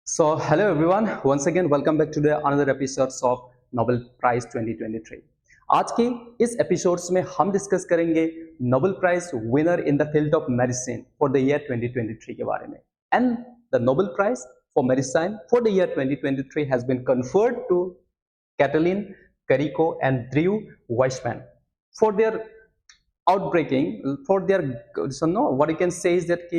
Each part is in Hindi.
So, hello everyone. Once again, welcome back to the another episodes of Nobel Prize 2023. आज के इस एपिसोड्स में हम डिस्कस करेंगे Nobel prize winner in the field of medicine for the year 2023 के बारे में and the Nobel prize for medicine for the year 2023 has been conferred to Katalin Kariko and Drew Weissman for their outbreaking, for their what you can say is that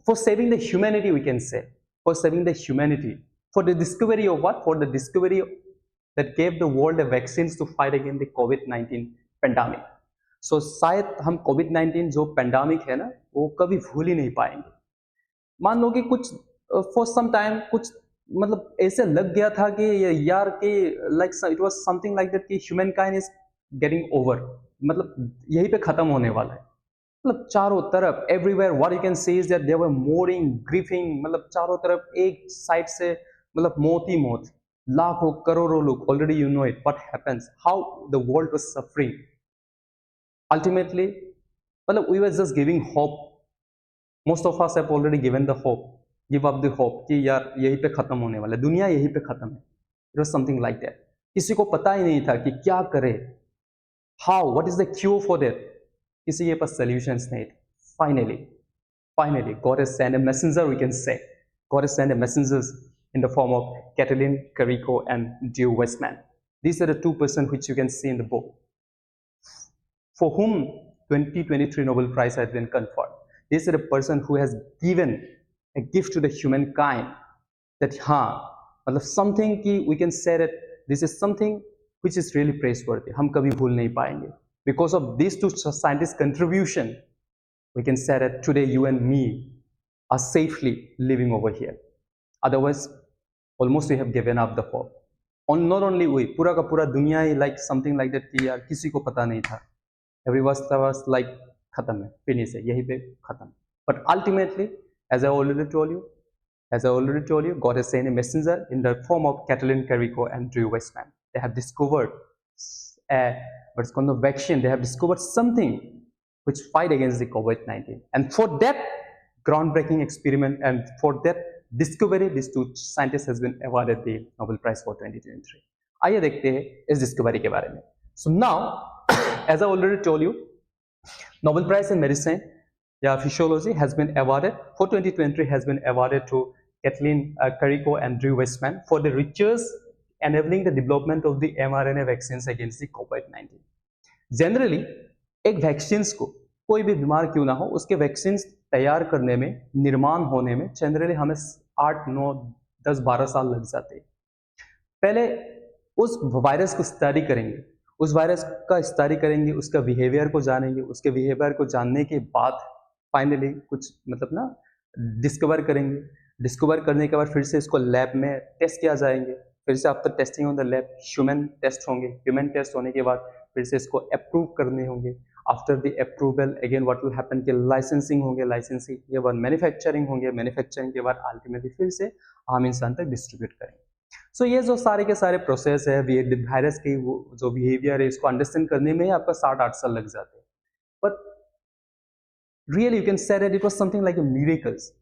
for saving the humanity, we can say for saving the humanity, for the discovery of what? For the discovery that gave the world a vaccines to fight against the COVID-19 pandemic. So शायद हम COVID-19 जो पेंडेमिक है ना वो कभी भूल ही नहीं पाएंगे. मान लो कि कुछ फॉर सम टाइम कुछ मतलब ऐसे लग गया था कि यार कि like it was something like that कि human kind is getting over, मतलब यहीं पे खत्म होने वाला है. मतलब चारों तरफ एवरीवेयर व्हाट यू कैन से is that they were mooring grieving, मतलब चारों तरफ एक साइड से मतलब मौत ही मौत, लाखों करोड़ों लोग. Already you know it what happens, how the world was suffering. Ultimately मतलब we were just giving hope. Most of us have already given the hope, give up the hope कि यार यहीं पे खत्म होने वाला है, दुनिया यहीं पे खत्म है. It was something like that. किसी को पता ही नहीं था कि क्या करे, how, what is the cure for that. किसी के पास सॉल्यूशंस नहीं थे. Finally God has sent a messenger, we can say. God has sent a messengers in the form of Katalin Kariko and Drew Weissman. These are the two persons which you can see in the book, for whom 2023 Nobel Prize has been conferred. This is a person who has given a gift to the humankind, that मतलब something कि we can say that this is something which is really praiseworthy. हम कभी भूल नहीं पाएंगे. Because of these two scientists' contribution, we can say that today you and me are safely living over here. Otherwise, almost we have given up the hope. On not only we, पूरा का पूरा दुनिया ही like something like that कि यार किसी को पता नहीं था. Everyone was like खत्म है, finish है, यहीं पे खत्म. But ultimately, as I already told you, God has sent a messenger in the form of Katalin Kariko and Drew Weissman. They have discovered what's called the vaccine. They have discovered something which fight against the COVID-19. And for that groundbreaking experiment and for that discovery, these two scientists has been awarded the Nobel Prize for 2023. आइए देखते हैं इस डिस्कवरी के बारे में. So now, as I already told you, Nobel Prize in Medicine, physiology has been awarded for 2020 has been awarded to Katalin Kariko and Drew Weissman for the research enabling the development of the mRNA vaccines against the COVID-19. Generally, एक वैक्सीन्स को कोई भी बीमार क्यों ना हो उसके वैक्सीन्स तैयार करने में, निर्माण होने में जनरली हमें 8, 9, 10, 12 साल लग जाते हैं. पहले उस वायरस को स्टडी करेंगे, उस वायरस का स्टडी करेंगे, उसका बिहेवियर को जानेंगे, उसके बिहेवियर को जानने के बाद फाइनली कुछ मतलब ना डिस्कवर करेंगे. डिस्कवर करने के बाद फिर से इसको लैब में टेस्ट किया जाएंगे. फिर से after testing on the lab human test होंगे. ह्यूमन टेस्ट होने के बाद फिर से इसको अप्रूव करने होंगे. After the approval again what will happen कि लाइसेंसिंग होंगे. लाइसेंसिंग के बाद मैन्युफैक्चरिंग होंगे. मैन्युफैक्चरिंग के बाद अल्टीमेटली फिर से आम इंसान तक डिस्ट्रीब्यूट करेंगे. सो ये जो सारे के सारे प्रोसेस है वायरस की जो बिहेवियर है इसको अंडरस्टैंड करने में आपका 7-8 साल लग जाते हैं. But really you can say that it was something like a miracles.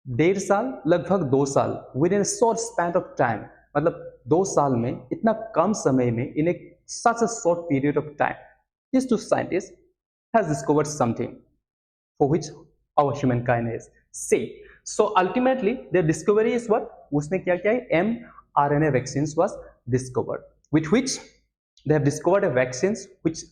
1.5 साल, लगभग 2 साल, with in a short span of time, मतलब 2 साल में, इतना कम समय में, in a such a short period of time, these two scientists has discovered something for which our humankind is safe. So ultimately their discovery is what? उसने क्या किया है? mRNA vaccines was discovered, with which they have discovered a vaccines which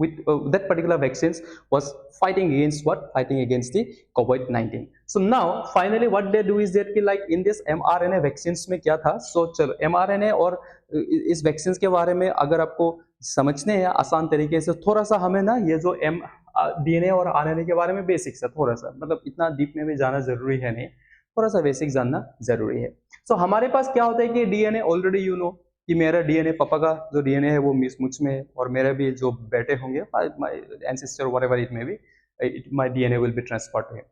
with that particular vaccines was fighting against what? Fighting against the COVID-19. So now finally what they do is that like in this mRNA vaccines में क्या था? So चलो mRNA और इस vaccines के बारे में अगर आपको समझने हैं आसान तरीके से, थोड़ा सा हमें ना ये जो DNA और RNA के बारे में बेसिक्स है, थोड़ा सा मतलब इतना डीप में भी जाना जरूरी है नहीं, थोड़ा सा बेसिक जानना जरूरी है. So हमारे पास क्या होता है कि DNA ऑलरेडी यू नो कि मेरा डीएनए, पापा का जो डीएनए है वो मुझ में है, और मेरे भी जो बेटे होंगे, my ancestor whatever it may be, my DNA will be transferred to him.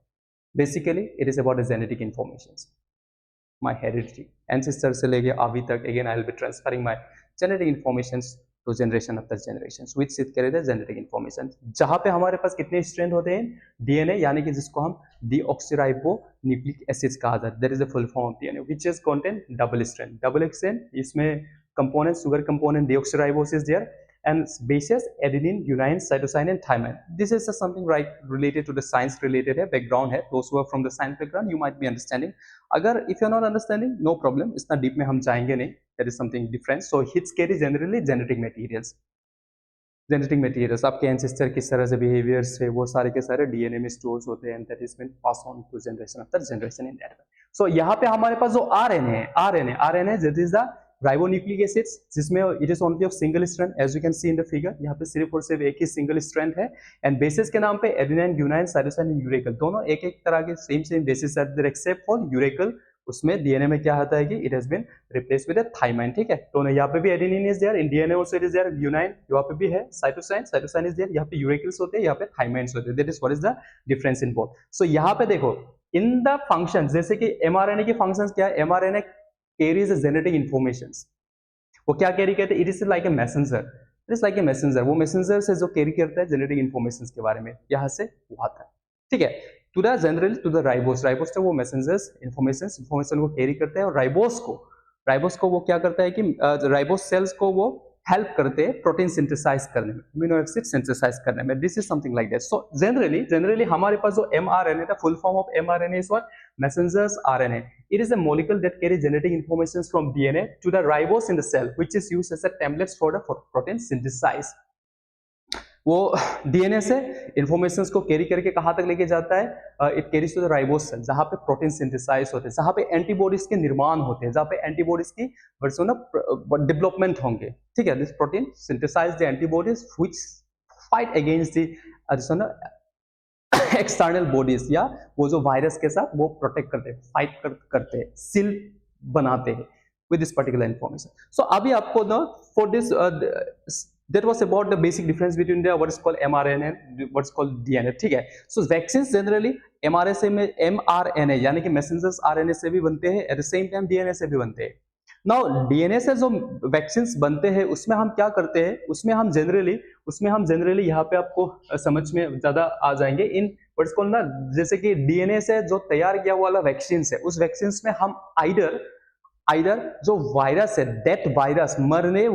Basically it is about the genetic informations, my heredity, ancestor से लेके अभी तक. Again I will be transferring my genetic informations to generation after generation which it carry the genetic information. जहां पे हमारे पास कितने स्ट्रैंड होते हैं डीएनए, यानी कि जिसको हम डीऑक्सीराइबो न्यूक्लिक एसिड्स कहा जाता है, that is the full form of DNA which is contain double strand. Double strand इसमें component sugar component deoxyribose is there and bases adenine, guanine, cytosine and thymine. This is something right related to the science related है, background है. Those who are from the science background you might be understanding. अगर if you are not understanding no problem, इतना deep में हम जाएंगे नहीं, that is something different. So hits carry generally genetic materials. Genetic materials आपके एंसेस्टर किस तरह से बिहेवियर्स थे वो सारे के सारे डीएनए में स्टोर्स होते हैं, that is been pass on to generation after generation in that. So यहाँ पे हमारे पास जो आरएनए है, RNA that is the ribonucleic acids, जिसमें it is only of single strand as you can see in the figure. यहाँ पे सिर्फ और सिर्फ एक ही सिंगल स्ट्रैंड है एंड बेसिस के नाम पे adenine, guanine, cytosine and uracil, दोनों एक एक तरह के same basis are there except for uracil. उसमें डीएनए में क्या होता है कि it has been replaced with a thymine, ठीक है। तो यहाँ पे भी adenine is there, in DNA also it is there, guanine यहाँ पे भी है, साइटोसिन इज देयर, यहाँ पे यूरेकल्स होते हैं, यहाँ पे थाइमाइन्स होते हैं, that is what is the difference in both. So यहाँ पे देखो इन द फंक्शन, जैसे कि एमआरएनए के फंक्शंस क्या है, mRNA carries a genetic informations. वो क्या कैरी करते हैं, it is like a messenger, it is like a messenger. वो मैसेंजर से जो कैरी करता है जेनेटिक इंफॉर्मेशंस के बारे में, यहाँ से वो आता है, ठीक है। To the general to the ribose, ribose से वो मैसेंजर्स इंफॉर्मेशन को कैरी करते हैं, और राइबोस को वो क्या करता है कि राइबोस सेल्स को वो हेल्प करते हैं प्रोटीन सिंथेसाइज करने में, अमीनो एसिड सिंथेसाइज करने में। This is something like that. So generally हमारे पास जो एमआरएनए था, full form of mRNA is what, messengers RNA. It is a molecule that carries genetic information from DNA to the ribose in the cell, which is used as a template for the protein synthesis. वो डीएनए से इंफॉर्मेशंस को कैरी करके कहाँ तक लेके जाता है, it carries to the ribose cell, जहाँ पे प्रोटीन सिंथेसाइज होते हैं, जहाँ पे एंटीबॉडीज के निर्माण होते हैं, जहाँ पे एंटीबॉडीज की डेवलपमेंट होंगे, ठीक है। This protein synthesise the antibodies which fight against the external bodies, या वो जो वायरस के साथ वो प्रोटेक्ट करते हैं, फाइट करते हैं, सील बनाते हैं विद दिस पर्टिकुलर इंफॉर्मेशन। सो अभी आपको ना for this that was about the basic difference between the what is called mRNA and what is called DNA, ठीक है। so vaccines generally mRNA यानी कि मैसेंजर्स आरएनए से भी बनते हैं, at the same time DNA से भी बनते हैं। नाउ डीएनए से जो वैक्सीन्स बनते हैं उसमें हम क्या करते हैं, उसमें हम जनरली यहाँ पे आपको समझ में ज्यादा आ जाएंगे इन व्हाट इज कॉल्ड ना, जैसे कि डीएनए से जो तैयार किया हुआ वैक्सीन है, उस वैक्सीन में हम आइदर जो वायरस है, दैट वायरस, मरे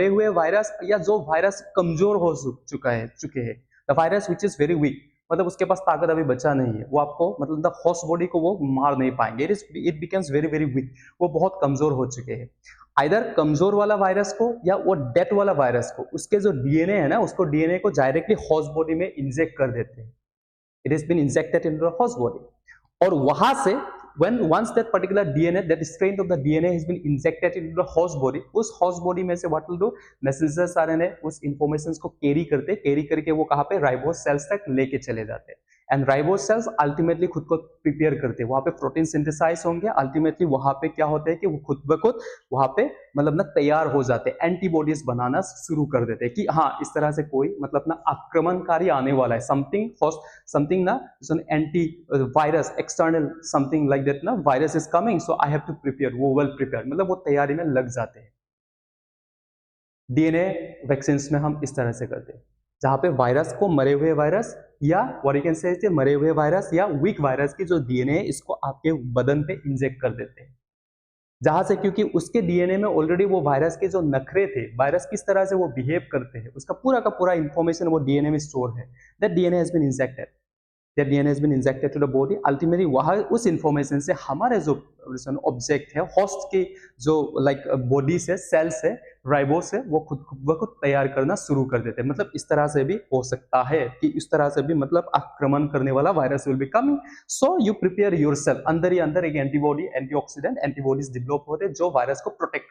हुए वायरस या जो वायरस कमजोर हो चुके हैं, the virus which is very weak, मतलब उसके पास ताकत अभी बचा नहीं है, वो आपको मतलब द होस्ट बॉडी को वो मार नहीं पाएंगे, it becomes very very weak, वो बहुत कमजोर हो चुके हैं। आइदर कमजोर वाला वायरस को या वो डेथ वाला वायरस को, उसके जो डीएनए है ना, उसको डीएनए को डायरेक्टली होस्ट बॉडी में इंजेक्ट कर देते हैं, it is been injected into the host body, और वहां से once that particular DNA, that strain of the DNA has been injected into the host body, उस host body में से what will do, messengers RNA उस इंफॉर्मेशंस को कैरी करके वो कहाँ पे राइबोस सेल्स तक लेके चले जाते हैं, एंड राइबोस सेल्स अल्टीमेटली खुद को प्रिपेयर करते हैं, वहां पे प्रोटीन सिंथेसाइज होंगे, अल्टीमेटली वहां पे क्या होता है कि वो खुद ब खुद वहां पे मतलब ना तैयार हो जाते हैं, एंटीबॉडीज बनाना शुरू कर देते हैं कि हाँ इस तरह से कोई मतलब ना आक्रमणकारी आने वाला है, समथिंग ना anti virus external something like that ना, virus is coming, so I have to prepare, वो वेल प्रिपेयर, मतलब वो तैयारी में लग जाते हैं। डीएनए वैक्सीन में हम इस तरह से करते हैं, जहां पे वायरस को, मरे हुए वायरस या व्हाट यू कैन से मरे हुए वायरस या वीक वायरस की जो डीएनए है इसको आपके बदन पे इंजेक्ट कर देते हैं, जहां से क्योंकि उसके डीएनए में ऑलरेडी वो वायरस के जो नखरे थे, वायरस किस तरह से वो बिहेव करते हैं, उसका पूरा का पूरा इंफॉर्मेशन वो डीएनए में स्टोर है, that DNA has been injected, that DNA has been injected to the body, ultimately वहां उस इंफॉर्मेशन से हमारे जो ऑब्जेक्ट है, होस्ट की जो लाइक बॉडी से सेल्स है, राइबोस है, वो खुद तैयार करना शुरू कर देते हैं। मतलब इस तरह से भी हो सकता है कि इस तरह से भी मतलब आक्रमण करने वाला virus will be coming, so you prepare yourself, अंदर ही अंदर एक एंटीबॉडी, एंटीऑक्सीडेंट एंटीबॉडीज डेवलप होते हैं जो वायरस को प्रोटेक्ट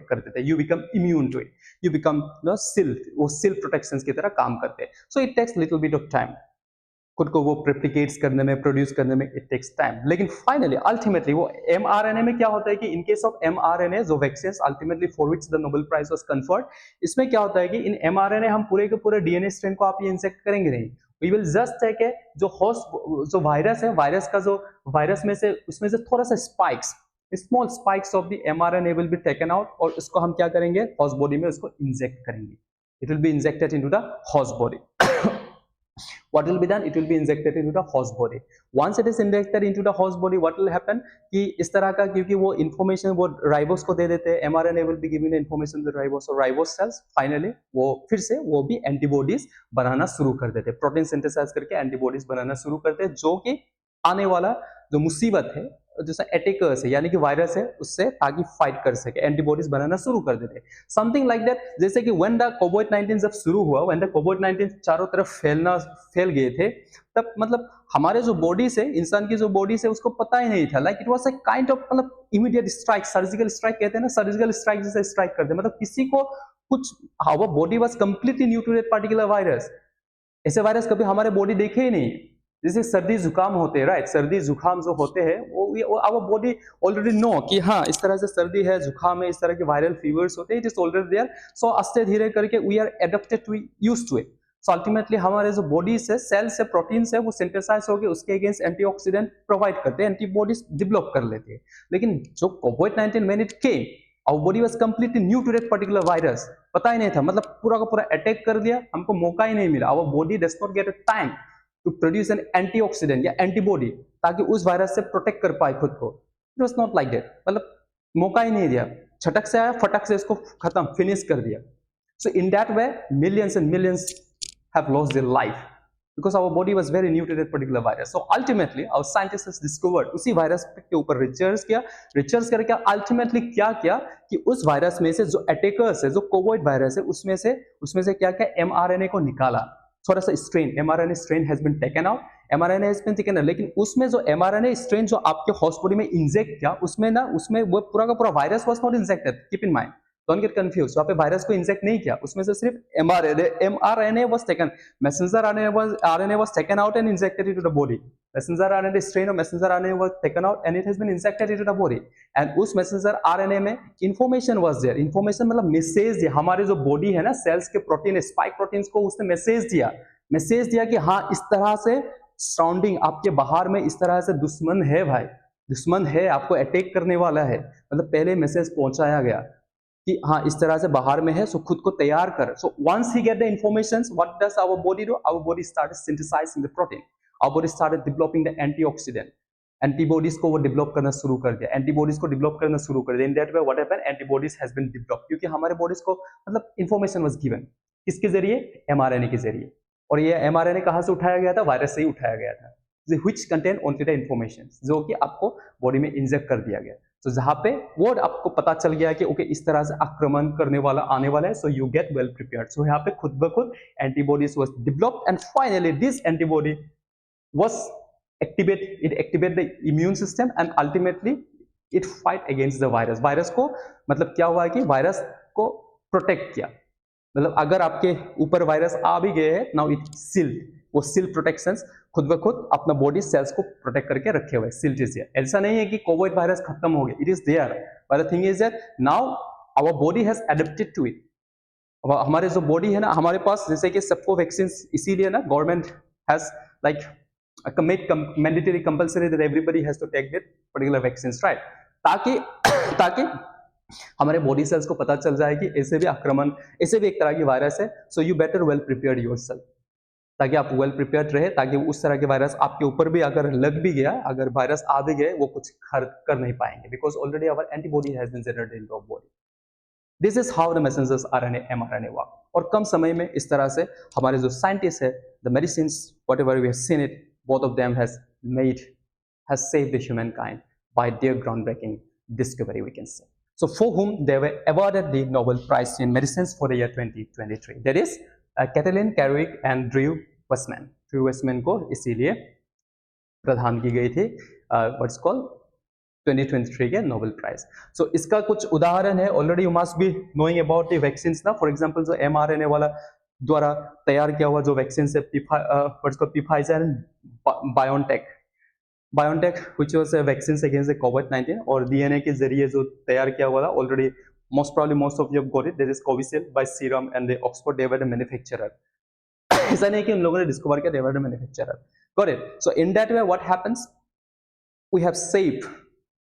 कर देते हैं, you become immune to it, you become वो सिल प्रोटेक्शन की तरह काम करते हैं। So it takes little bit of time, खुद को वो रेप्लिकेट्स करने में, प्रोड्यूस करने में इट टेक्स टाइम, लेकिन फाइनली अल्टीमेटली वो एमआरएनए में क्या होता है कि इन केस ऑफ एमआरएनए जो vaccine ultimately for which the Nobel prize was conferred, इसमें क्या होता है कि इन एमआरएनए हम पूरे के पूरे डीएनए स्ट्रैंड को आप ये इंजेक्ट करेंगे नहीं, we will just take a जो होस्ट जो वायरस है, वायरस का जो वायरस में से उसमें से थोड़ा सा spikes, small spikes of the mRNA will be taken out और इसको हम क्या करेंगे, हॉस्ट बॉडी में उसको इंजेक्ट करेंगे. It will be injected into the host body. what will be done, it will be injected into the host body. Once it is injected into the host body, what will happen कि इस तरह का, क्योंकि वो information वो राइबोस को दे देते हैं, mRNA will be giving the information to ribose और राइबोस cells finally वो फिर से वो भी एंटीबॉडीज बनाना शुरू कर देते हैं, प्रोटीन सिंथेसाइज करके एंटीबॉडीज बनाना शुरू करते हैं, जो कि आने वाला जो मुसीबत है, जैसा एटेकर्स है यानी कि वायरस है, उससे ताकि फाइट कर सके, एंटीबॉडीज बनाना शुरू कर देते हैं. Something like that. जैसे कि व्हेन द कोविड-19 जब शुरू हुआ, व्हेन द कोविड-19 चारों तरफ फैल गए थे, तब मतलब हमारे जो बॉडी से, इंसान की जो बॉडी से, उसको पता ही नहीं था. Like it was a kind of मतलब इमीडिएट स्ट्राइक, सर्जिकल स्ट्राइक कहते हैं ना, सर्जिकल स्ट्राइक जैसे स्ट्राइक करते हैं, मतलब किसी को कुछ, our body was completely new to that particular virus. ऐसे वायरस कभी हमारे बॉडी देखे ही नहीं. जैसे सर्दी जुकाम होते हैं, राइट, सर्दी जुकाम जो होते हैं वो आवर बॉडी ऑलरेडी नो कि हाँ इस तरह से सर्दी है, जुकाम है, इस तरह के वायरल फीवर्स होते हैं, it is already there. So आस्ते धीरे करके we are adapted to, used to it. So ultimately हमारे जो बॉडी से सेल से प्रोटीन से वो सिंथेसाइज होकर उसके अगेंस्ट एंटीऑक्सीडेंट प्रोवाइड करते हैं, एंटीबॉडीज डेवलप कर लेते हैं. लेकिन जो कोविड-19 when it came, our body was completely new to that particular virus. पता ही नहीं था, मतलब पूरा का पूरा अटैक कर दिया, हमको मौका ही नहीं मिला. Our body does not get a time to produce an antioxidant या एंटीबॉडी ताकि उस वायरस से प्रोटेक्ट कर पाए खुद को. It was not like that, मतलब मौका ही नहीं दिया, छटक से आया, फटक से इसको खत्म, फिनिश कर दिया. So in that way millions and millions have lost their life because our body was very new to that particular virus. So ultimately our scientists has discovered, उसी वायरस के ऊपर रिसर्च करके ultimately क्या किया कि उस वायरस में से जो अटैकर्स है, जो कोविड वायरस है, उसमें से क्या mRNA को निकाला. थोड़ा सा strain, mRNA strain has been taken out, mRNA has been taken out. लेकिन उसमें जो mRNA स्ट्रेन जो आपके हॉस्ट बॉडी में इंजेक्ट किया, उसमें वो पूरा का पूरा virus was not injected. Keep in mind, don't get confuse. वहां पे वायरस को इंजेक्ट नहीं किया, उसमें से सिर्फ mRNA was taken, messenger RNA was taken out and injected into the body. Messenger RNA strain or messenger RNA was taken out and it has been injected into the body. And उस messenger RNA में information was there. Information मतलब मैसेज दिया, हमारे जो बॉडी है ना, सेल्स के प्रोटीन, स्पाइक प्रोटीन्स को उसने मैसेज दिया कि हाँ इस तरह से सराउंडिंग आपके बाहर में इस तरह से दुश्मन है भाई, दुश्मन है, आपको अटैक करने वाला है. मतलब पहले मैसेज पहुंचाया गया कि हाँ इस तरह से बाहर में है, सो खुद को तैयार कर. So once he get the informations, what does our body do? Our body started synthesising the protein, our body started developing the antioxidant. Antibodies को वो डेवलप करना शुरू कर दिया, एंटीबॉडीज को डेवलप करना शुरू कर दिया. In that way what happened, antibodies has been developed, क्योंकि हमारे बॉडीज को मतलब इंफॉर्मेशन वाज गिवन किसके जरिए, mRNA के जरिए. और ये mRNA कहाँ से उठाया गया था? वायरस से ही उठाया गया था, which contain only the information, जो कि आपको बॉडी में इंजेक्ट कर दिया गया. तो जहां पे वो आपको पता चल गया कि ओके इस तरह से आक्रमण करने वाला आने वाला है, so you get well prepared. So यहाँ पे खुद ब खुद antibodies was developed and finally this antibody was activate the immune system and ultimately it fight against the virus. Virus को मतलब क्या हुआ कि वायरस को प्रोटेक्ट किया. मतलब अगर आपके ऊपर वायरस आ भी गए हैं, नाउ इट सील्ड, वो सील प्रोटेक्शंस खुद ब खुद अपना बॉडी सेल्स को प्रोटेक्ट करके रखे हुए. Shield is there. ऐसा नहीं है कि कोविड वायरस खत्म हो गया, it is there, but the thing is that now our body has adapted to it. हमारे जो बॉडी है ना, हमारे पास जैसे कि सबको वैक्सीन, इसीलिए ना government has like made mandatory compulsory that everybody has to take that particular vaccines, right, ताकि हमारे बॉडी सेल्स को पता चल जाए कि ऐसे भी आक्रमण, ऐसे भी एक तरह की वायरस है. So you better well prepared yourself, ताकि आप वेल प्रिपेयर्ड रहे, ताकि उस तरह के वायरस आपके ऊपर भी अगर लग भी गया, अगर वायरस आ भी गए, वो कुछ कर नहीं पाएंगे, because already our antibody has been generated in our body. This is how the messengers RNA mRNA work. और कम समय में इस तरह से हमारे जो साइंटिस्ट है, the medicines whatever we have seen it, both of them has saved the humankind by their groundbreaking discovery, we can say. So for whom they were awarded the Nobel Prize in Medicines for the year 2023. That is Kathleen Carrick and Drew Weissman. Drew Weissman को इसीलिए प्रदान की गई थी what's called 2023 के नोबेल प्राइज. सो इसका कुछ उदाहरण है, already you must be knowing about the vaccines ना. फॉर एग्जांपल जो mRNA वाला द्वारा तैयार किया हुआ जो वैक्सीन है, Pfizer and BioNTech which was a vaccines against the COVID-19, और DNA के जरिए जो तैयार किया हुआ था, already most probably most of you have got it. There is Covishield by Serum and the Oxford, they were the manufacturer. ऐसा नहीं कि उन लोगों ने डिस्कवर किया, they were the manufacturer. Got it? So in that way what happens, we have saved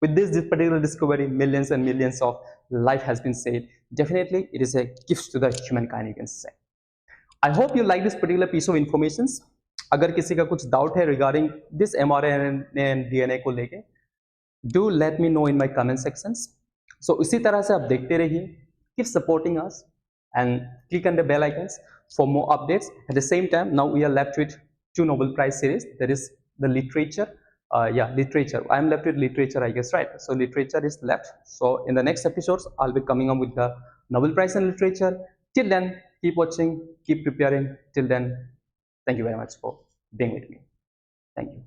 With this particular discovery, millions and millions of life has been saved. Definitely, it is a gift to the humankind, you can say. I hope you like this particular piece of information. अगर किसी का कुछ डाउट है regarding this mRNA and DNA को लेके, do let me know in my comment sections. So इसी तरह से आप देखते रहिए, keep supporting us and click on the bell icons for more updates. At the same time, now we are left with 2 Nobel Prize series. That is the literature. Literature. I am left with literature, I guess, right? So literature is left. So in the next episodes, I'll be coming up with the Nobel Prize in literature. Till then, keep watching, keep preparing. Till then, thank you very much for being with me. Thank you.